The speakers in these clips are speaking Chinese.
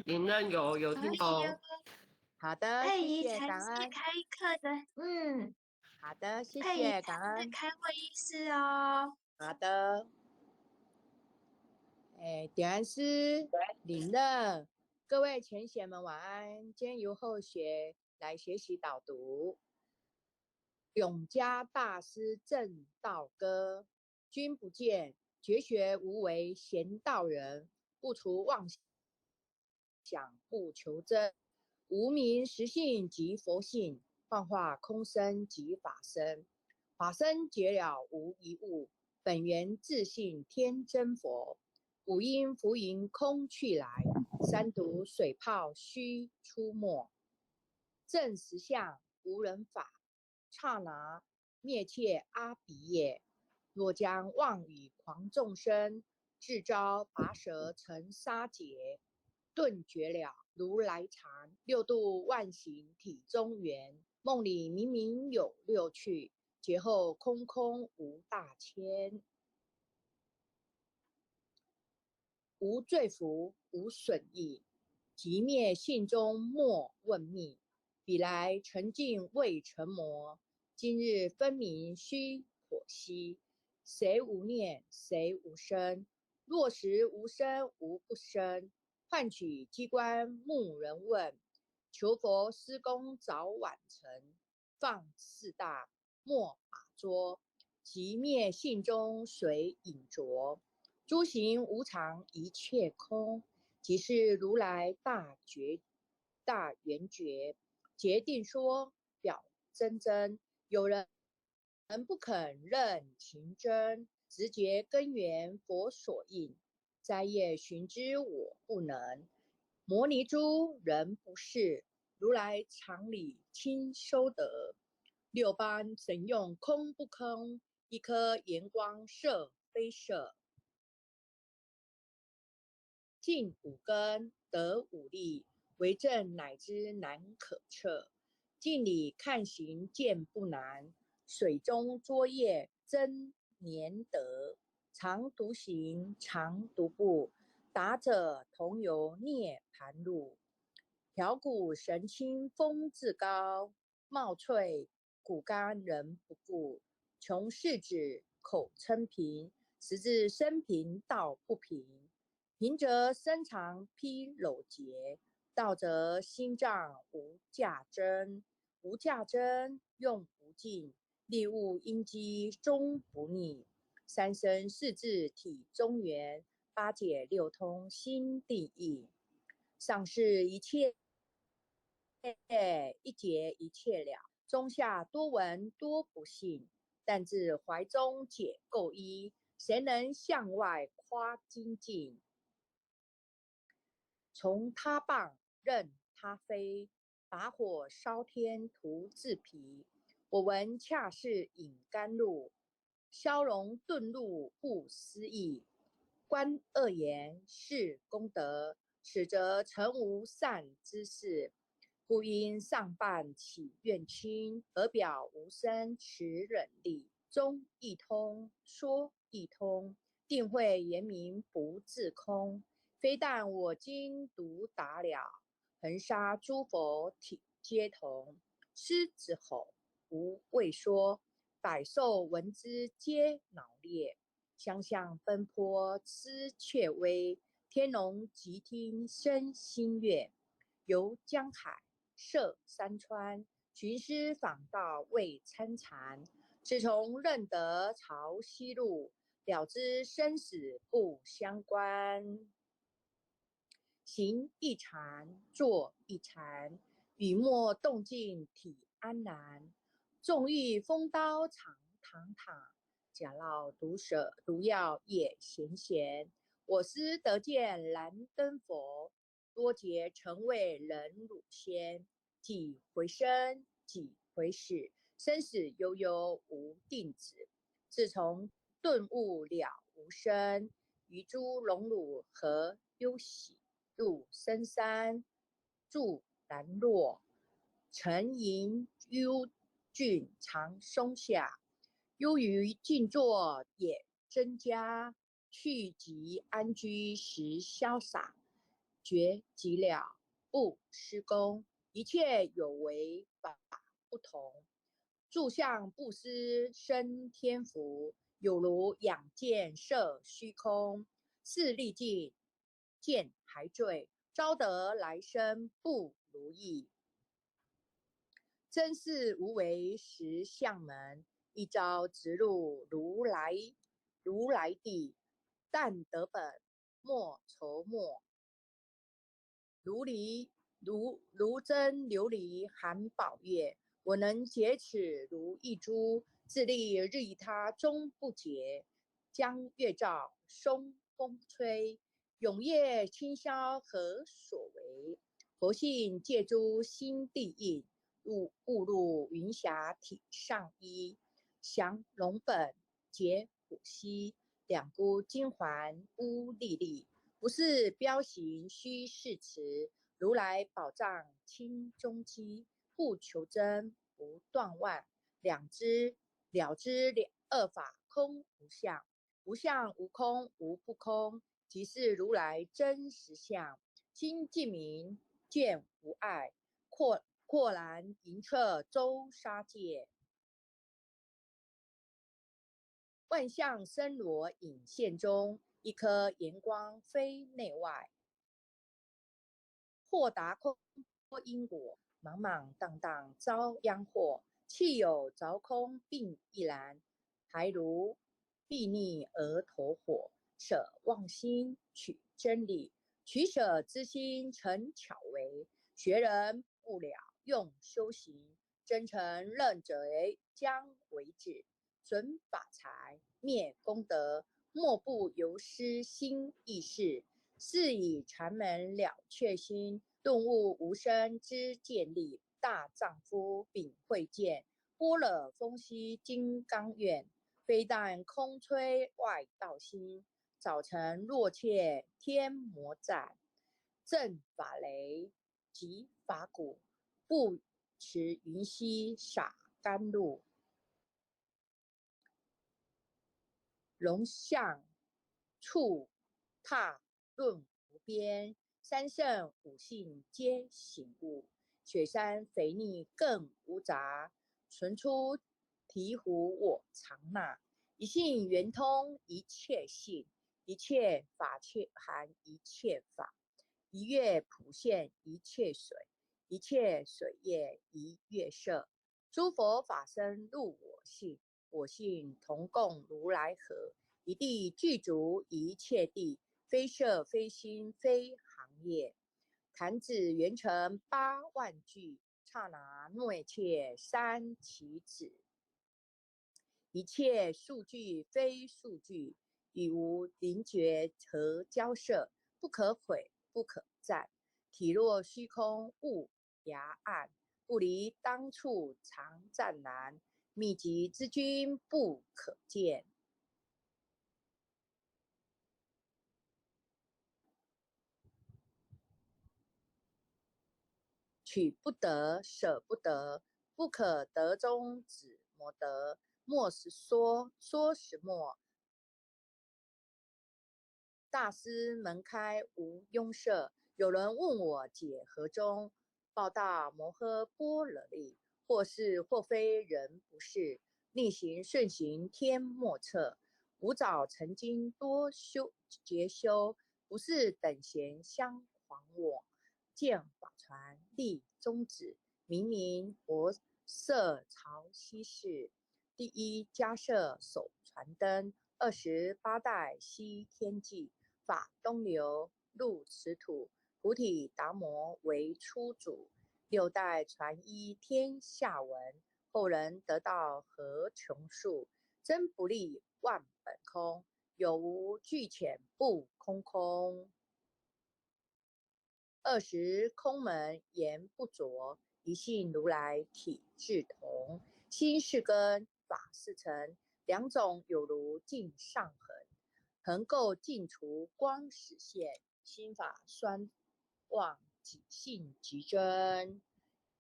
林任有听懂。好的，佩谢谢，仪才是感恩。开课的，好的，谢佩仪谢，感才是恩。开会议室哦。好的，点安师、林任，各位前贤们晚安。今天由后学来学习导读。永嘉大师正道歌，君不见，绝学无为贤道人，不除妄想不求真，无名实性即佛性，幻化空生即法身，法身结了无一物，本源自性天真佛，五音浮云空去来，三毒水泡须出没，正实相无人法，刹那灭切阿鼻业。若将妄语狂众生，自招拔舌成沙劫，顿绝了如来禅，六度万行体中圆。梦里明明有六趣，劫后空空无大千。无罪福，无损益，即灭性中莫问觅。彼来沉静未成魔，今日分明须剖析。谁无念，谁无生？若实无生无不生，唤取机关木人问，求佛施功早晚成。放四大莫把捉，即灭性中随影着。诸行无常，一切空，即是如来大圆觉。决定说表真，有人不肯认情真，直觉根源佛所应，摘叶寻之我不能。摩尼珠人不是，如来常理亲收得。六般神用空不空，一颗炎光射非射。尽五根得五力，为政乃知难可测。镜里看行见不难，水中作业真黏得。常独行常独步，达者同游涅盘路。调骨神清风自高，貌翠骨干人不顾。穷世子口称平，实质生平道不平。平则身长披篓结，道则心脏无价真。无价真用不尽，利物因机终不逆。三生四智体中原，八解六通心地意。上世一切一劫一切了，中下多闻多不信，但自怀中解垢衣，谁能向外夸精进？从他棒任他飞，把火烧天图自疲。我闻恰是饮甘露，消融顿露不思议。观恶言是功德，此则诚无善之事。故因上半起怨亲，而表无生持忍力。中一通，说一通，定会言明不自空。非但我今独达了，恒沙诸佛体皆同。狮子吼，无畏说，百兽闻之皆脑裂。相向奔波知雀微，天龙即听生心悦。游江海，涉山川，寻师访道未参禅。自从认得潮汐路，了知生死不相关。行一禅，坐一禅，雨墨动静体安然。纵欲风刀常堂堂，假冒毒药也闲。我师得见燃灯佛，多劫曾为人辱仙。几回生，几回死，生死悠悠无定止。自从顿悟了无生，于诸荣辱何忧喜？入深山住兰若，沉吟幽峻长松下。悠于静坐也增加，去即安居时潇洒。觉即了，不施功。一切有为法不同。住相不思生天福，有如仰见摄虚空。是历尽见还坠，招得来生不如意。真是无为实相门，一朝直入如来地。但得本莫愁末，如真琉璃含宝月。我能解齿如一珠，自立日益他终不竭。将月照松风吹，永夜清宵何所为？佛性借诸心地印，误入云霞体上衣。降龙本解虎溪，两股金环乌历历。不是标行虚誓词，如来宝藏清中基。不求真不断妄，了知二法空无相。无相无空无不空，即是如来真实相。心净明见无碍，豁然盈彻周沙界。万象森罗隐现中，一颗炎光非内外。豁达空因果，莽莽荡荡遭殃祸。气有着空并亦然，还如睥睨而投火。舍妄心取真理，取舍之心成巧为。学人不了用修行，真诚认贼将为止。损法财灭功德，莫不由失心意识。是以禅门了却心，顿悟无生之见力。大丈夫秉慧见，般若风息金刚愿。非但空吹外道心，早晨若切天魔战。正法雷即法鼓，不持云溪洒甘露。龙象触踏论无边，三圣五性皆醒悟。雪山肥腻更无杂，存出醍醐我常纳。一性圆通一切性，一切法切含一切法。一月普现一切水，一切水业一月色。诸佛法身入我性，我性同共如来合。一地具足一切地，非色非心非行业。弹指圆成8万句，刹那内切三其子。一切数据非数据，与无灵觉和交涉，不可毁不可占。体若虚空物崖暗，不离当处常湛然。秘籍之君不可见，取不得舍不得，不可得中指摩得。莫使说，说使莫。大师门开无拥塞，有人问我解何中？报答摩诃般若力，或是或非人不是。逆行顺行天莫测，吾早曾经多劫修，不是等闲相还我。见法传立宗旨，明明佛色朝西市。第一迦摄手传灯，28代西天际。法东流入此土，菩提达摩为初祖。6代传一天下闻，后人得道何穷数。真不立万本空，有无俱浅不空空。20空门言不着，一性如来体智同。心是根，法是尘，两种有如镜上痕。横构尽除光实现，心法酸忘己性即真。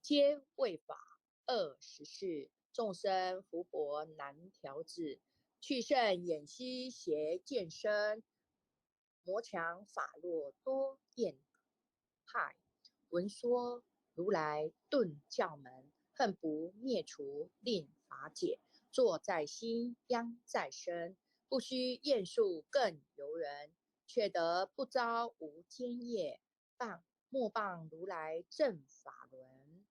皆为法24，众生福薄难调制。去圣眼息邪见深，魔强法弱多厌害。闻说如来顿教门，恨不灭除，令法解。坐在心，殃在身，不须厌述更由人，却得不遭无间业。莫谤如来正法轮，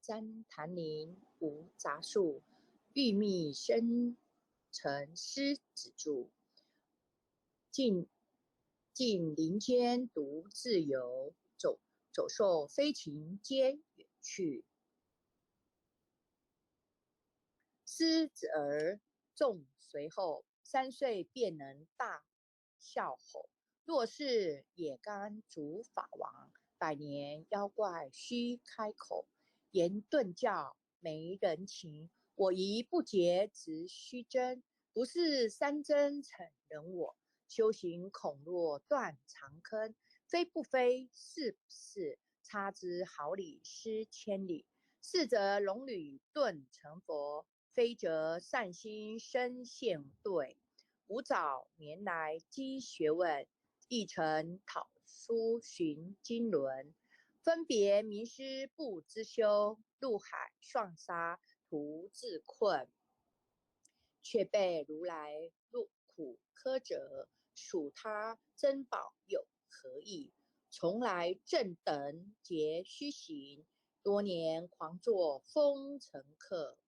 旃檀林无杂树，玉密生成狮子住。尽林间独自游，走兽飞禽皆远去。狮子儿众随后，3岁便能大笑吼。若是也甘主法王，100年妖怪须开口。言顿教没人情，我疑不解直须真。不是三真逞人我，修行恐落断肠坑。非不非，是不是，差之毫厘失千里。是则龙女顿成佛，非则善心生现对。吾早年来积学问，亦曾讨书寻经纶。分别名师不知休，入海双沙徒自困。却被如来入苦苛责，属他珍宝有何益？从来正等皆虚行，多年狂作风尘客。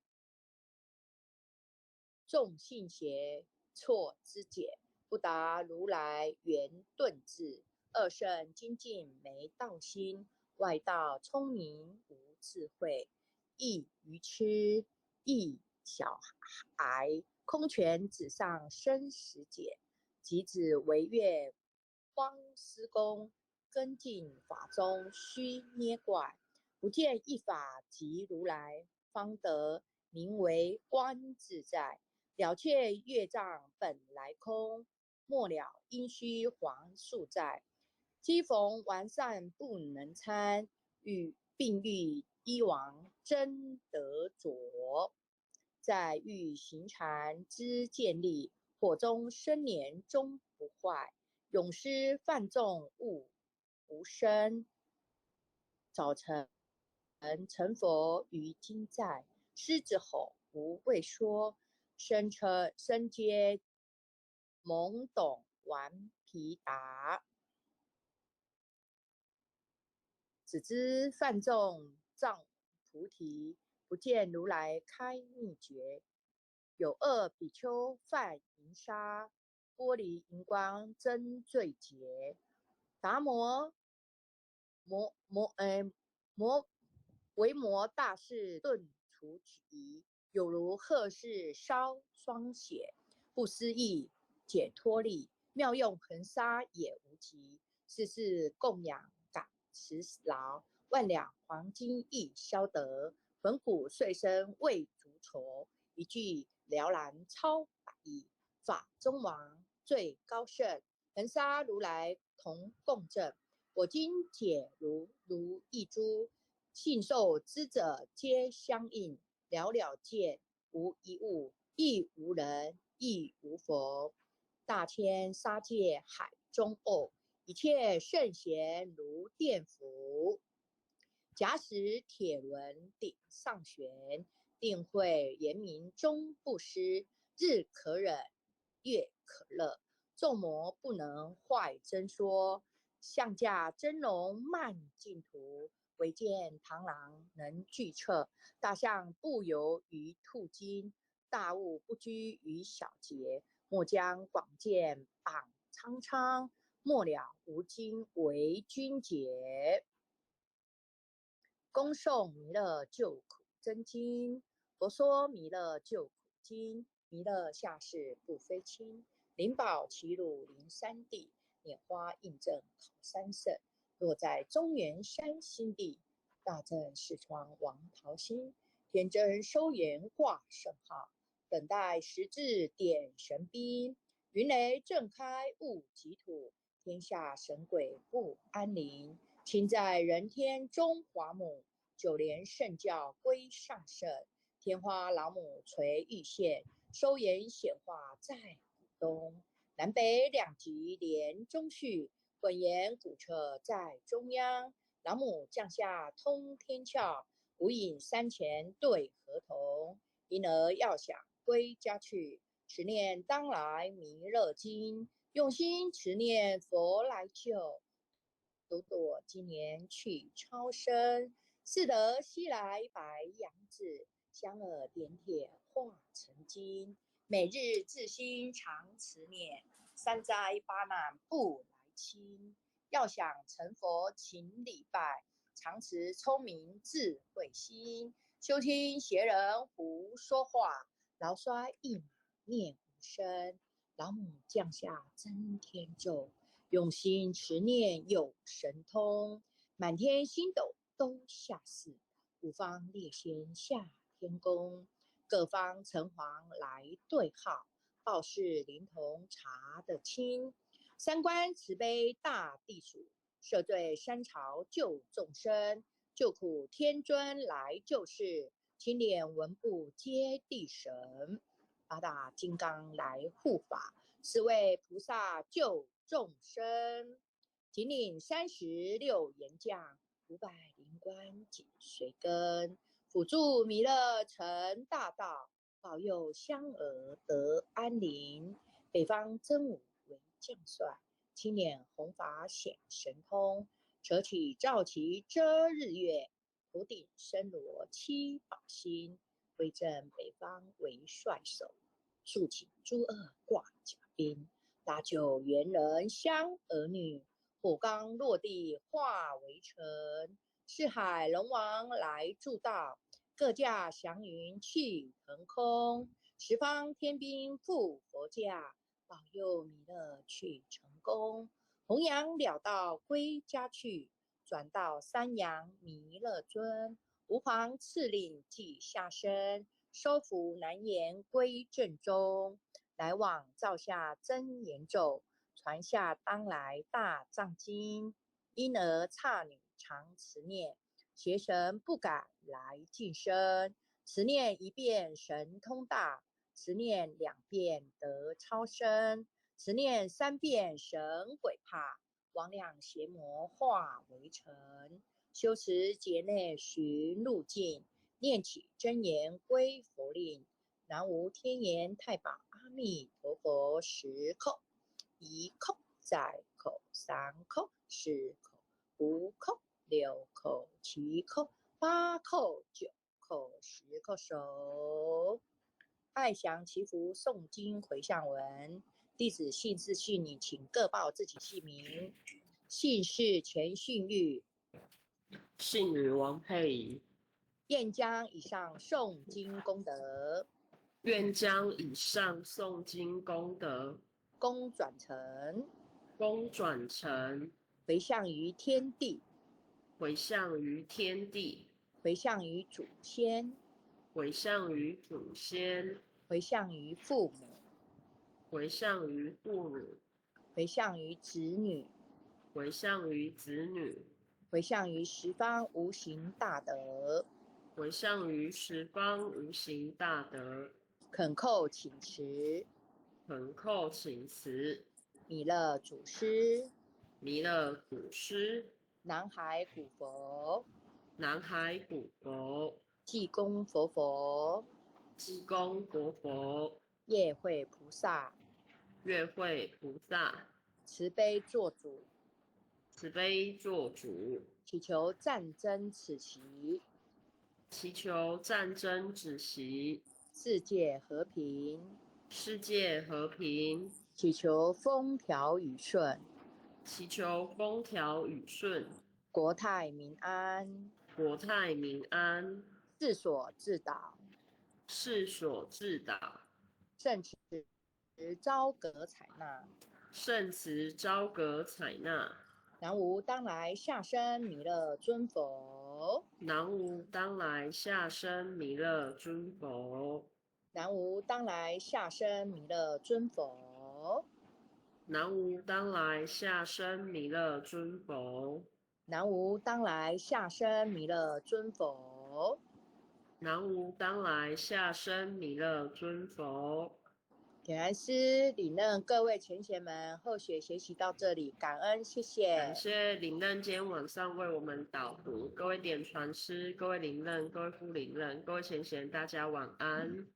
众信邪，错知解，不达如来圆顿智。二圣精进没道心，外道聪明无智慧。亦愚痴，亦小孩，空拳纸上生死劫。即指惟愿方施功，跟进法中须捏怪。不见一法即如来，方得名为观自在。了却业障本来空，末了因须还宿债。机逢完善不能参，并欲依王真得着。在欲行禅知见力，火中生莲终不坏。永失犯众悟无生，早晨成佛于今在。狮子吼无畏说，身皆懵懂顽皮达。只知犯众障菩提，不见如来开秘诀。有恶比丘犯淫杀，玻璃荧光真罪劫。达维摩大士顿除疑，有如鹤式烧霜血。不思议解脱力，妙用恒沙也无极。世供养感持劳，万两黄金亦消得。粉骨碎身未足酬，一句了然超百亿。法中王最高圣，恒沙如来同共振。我今解如一珠，信受之者皆相应。了了见，无一物，亦无人，亦无佛。大千沙界海中偶，一切圣贤如电伏。假使铁轮顶上悬，定会严明终不失。日可忍，月可乐，众魔不能坏真说。象驾真龙漫净途，唯见螳螂能拒彻。大象不游于兔经，大悟不居于小节。莫将广见榜苍苍，末了无经为君解。恭诵弥勒救苦真经。佛说弥勒救苦经，弥勒下世不非亲。灵宝齐鲁灵山地，拈花印证考三圣。若在中原山心地，大正视窗王桃心。天真收言挂圣号，等待时至点神兵。云雷震开雾极土，天下神鬼不安宁。亲在人天中华母，九莲圣教归上圣。天花老母垂玉线，收言显化在古东。南北两极连中续，混言古彻在中央。老母降下通天窍，无影山前对河童。因而要想归家去，持念当来弥勒经，用心持念佛来救。朵朵今年去超生，似得西来白杨子，香耳点铁化成金。每日自心常持念，三灾八难不来侵。要想成佛勤礼拜，常持聪明智慧心。休听邪人胡说话，劳衰一马念无声。老母降下真天咒，用心持念有神通。满天星斗都下世，五方列仙下天宫。各方城隍来对号，报事灵童查得清。三官慈悲大地属，赦罪三朝救众生。救苦天尊来救世，清廉文部接地神。八大金刚来护法，四位菩萨救众生。紧领36严将，500灵官紧随跟。辅助弥勒成大道，保佑香儿得安宁。北方真武为将帅，青脸红发显神通。扯起赵旗遮日月，头顶身罗七宝星。威震北方为帅首，竖起朱二挂甲兵。搭救猿人香儿女，火刚落地化为尘。四海龙王来助道，各驾祥云去腾空。十方天兵护佛驾，保佑弥勒去成功。弘扬了道归家去，转到三阳弥勒尊。吾皇敕令即下生，收服难言归正中。来往造下真言咒，传下当来大藏经。因而刹女常持念，邪神不敢来近身。持念一遍神通大，持念2遍得超生。持念3遍神鬼怕，魍魉邪魔化为尘。修持劫内寻路径，念起真言归佛令。南无天眼太保阿弥陀佛10口，1口再口3口4口5口6口7口8口9口10口手。爱祥祈福诵经回向文，弟子姓氏姓名，请各报自己姓名。姓氏全姓玉，姓女王佩仪，愿将以上诵经功德，愿将以上诵经功德功转成，功转成，回向于天地，回向于天地，回向于祖先，回向于祖先，回向于父母，回向于父母，回向于子女，回向于子女，回向于十方无形大德，回向于十方无形大德，恳叩请辞，恳叩请辞，弥勒祖师，弥勒祖师，南海古佛，南海古佛，济公佛佛，济公活佛，业会菩萨，月会菩萨，慈悲做主，慈悲做主，祈求战争此期，祈求战争止息，世界和平，世界和平，祈求风调雨顺，祈求风调雨顺，国泰民安，国泰民安，世所自导，世所自导，圣慈昭阁采纳。圣慈昭阁采纳。南无当来下生弥勒尊佛，南无当来下生弥勒尊佛，南无当来下生弥勒尊佛，南无当来下生弥勒尊佛，南无当来下生弥勒尊佛，南无当来下生弥勒尊佛，点燃师、李嫩各位前贤们，后学学习到这里，感恩，谢谢。感谢林任今天晚上为我们导读，各位点传师、各位林任、各位副林任、各位前贤，大家晚安。